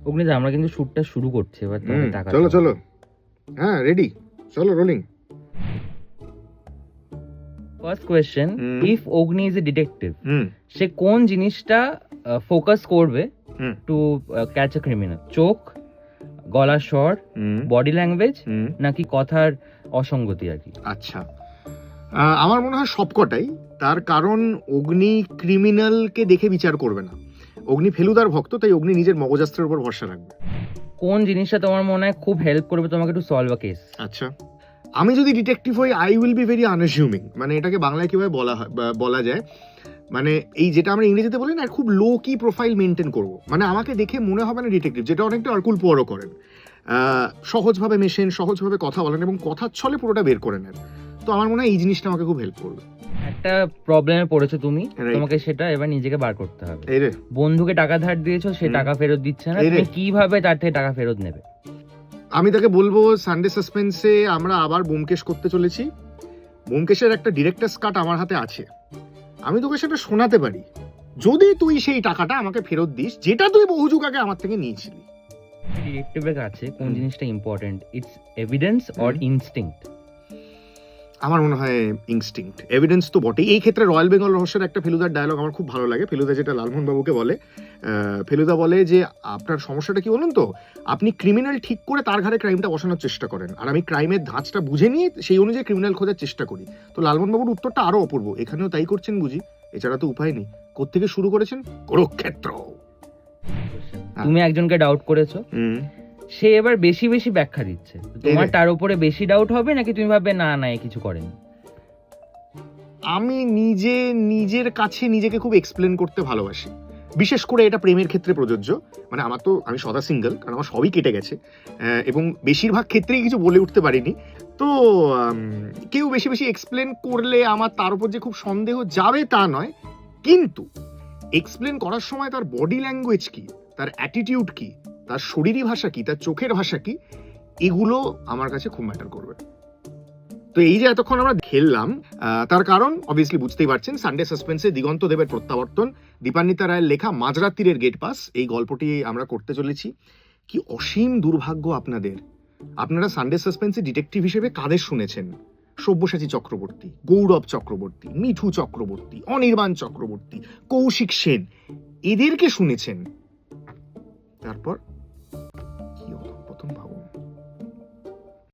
অগ্নিদা আমরা কিন্তু শুটটা শুরু করছি এবার তোমাকে টাকা চলো চলো, হ্যাঁ রেডি, চলো rolling. First question, hmm. If Agni is a detective, হুম সে কোন জিনিসটা ফোকাস করবে হুম টু ক্যাচ এ ক্রিমিনাল? চোখ, গলার স্বর, হুম বডি ল্যাঙ্গুয়েজ, হুম নাকি কথার অসঙ্গতি আর কি? আচ্ছা, আমার মনে হয় সবকটাই। তার কারণ অগ্নি ক্রিমিনালকে দেখে বিচার করবে না, অগ্নি ফেলুদার ভক্ত, তাই অগ্নি নিজের মগজাস্ত্রের উপর ভরসা রাখবে। কোন জিনিসটা তোমার মনে হয় খুব হেল্প করবে তোমাকে টু সলভ আ কেস? আচ্ছা, আমি যদি ডিটেকটিভ হই আই উইল বি ভেরি আনএজিউমিং, মানে এটাকে বাংলায় কিভাবে বলা হয় বলা যায়, মানে এই যেটা আমরা ইংরেজিতে বলি না, খুব লো কি প্রোফাইল মেনটেন করব, মানে আমাকে দেখে মনে হবে না ডিটেকটিভ, যেটা অনেকটা আরকুল পোয়ারো করেন। সহজভাবে মেশেন, সহজভাবে কথা বলেন এবং কথার ছলে পুরোটা বের করে নেন। তো আমার মনে হয় এই জিনিসটা আমাকে খুব হেল্প করবে। একটা প্রবলেমে পড়েছো তুমি, Right. তোমাকে সেটা এবার নিজেকে বার করতে হবে। এই রে, বন্ধুকে টাকা ধার দিয়েছো, সে টাকা ফেরত দিচ্ছে না, এই রে। তুমি কিভাবে তার থেকে টাকা ফেরত নেবে? আমি তাকে বলবো সানডে সাসপেন্সে আমরা আবার ব্যোমকেশ করতে চলেছি, ব্যোমকেশের একটা ডিরেক্টরস কাট আমার হাতে আছে, আমি তোকে সেটা শোনাতে পারি যদি তুই সেই টাকাটা আমাকে ফেরত দিস, যেটা তুই বহু যুগ আগে আমার থেকে নিয়েছিলি। ডিটেকটিভের কাছে কোন জিনিসটা important, it's evidence or instinct? আমার মনে হয় ইনস্টিংক্ট, এভিডেন্স তো বটেই। এই ক্ষেত্রে রয়্যাল বেঙ্গল রহস্যের একটা ফেলুদার ডায়লগ আমার খুব ভালো লাগে। ফেলুদা যেটা লালমোহন বাবুকে বলে, ফেলুদা বলে যে আপনার সমস্যাটা কি বলুন তো, আপনি ক্রিমিনাল ঠিক করে তার ঘাড়ে ক্রাইমটা বসানোর চেষ্টা করেন, আর আমি ক্রাইমের ধাঁচটা বুঝে নিয়ে সেই অনুযায়ী ক্রিমিনাল খোঁজার চেষ্টা করি। তো লালমোহন বাবুর উত্তরটা আরো অপূর্ব, এখানেও তাই করছেন বুঝি, এছাড়া তো উপায় নেই। কোত্থেকে শুরু করেছেন? কুরুক্ষেত্র। তুমি একজনকে ডাউট করেছো, সে এবার বেশি বেশি ব্যাখ্যা দিচ্ছে, তোমার তার উপরে বেশি ডাউট হবে নাকি তুমি ভাববে না না এ কিছু করেনি? আমি নিজের কাছে নিজেকে খুব এক্সপ্লেন করতে ভালোবাসি, বিশেষ করে এটা প্রেমের ক্ষেত্রে প্রযোজ্য। মানে আমি সদা সিঙ্গেল, কারণ আমার সবই কেটে গেছে এবং বেশিরভাগ ক্ষেত্রেই কিছু বলে উঠতে পারিনি। তো কেউ বেশি বেশি এক্সপ্লেন করলে আমার তার উপর যে খুব সন্দেহ যাবে তা নয়, কিন্তু এক্সপ্লেন করার সময় তার বডি ল্যাঙ্গুয়েজ কি, তার অ্যাটিটিউড কি, তার শরীরী ভাষা কি, তার চোখের ভাষা কি, এগুলো আমার কাছে খুব ম্যাটার করবে। তো এই যে এতক্ষণ আমরা খেললাম, তার কারণ অবভিয়াসলি বুঝতেই পারছেন, সানডে সাসপেন্সে দিগন্ত দেবের প্রত্যাবর্তন, দীপান্বিতা রায়ের লেখা মাঝরাত্রির গেট পাস, এই গল্পটি আমরা করতে চলেছি। কি অসীম দুর্ভাগ্য আপনাদের, আপনারা সানডে সাসপেন্সে ডিটেকটিভ হিসেবে কাদের শুনেছেন? সব্যসাচী চক্রবর্তী, গৌরব চক্রবর্তী, মিঠু চক্রবর্তী, অনির্বাণ চক্রবর্তী, কৌশিক সেন, এদেরকে শুনেছেন। তারপর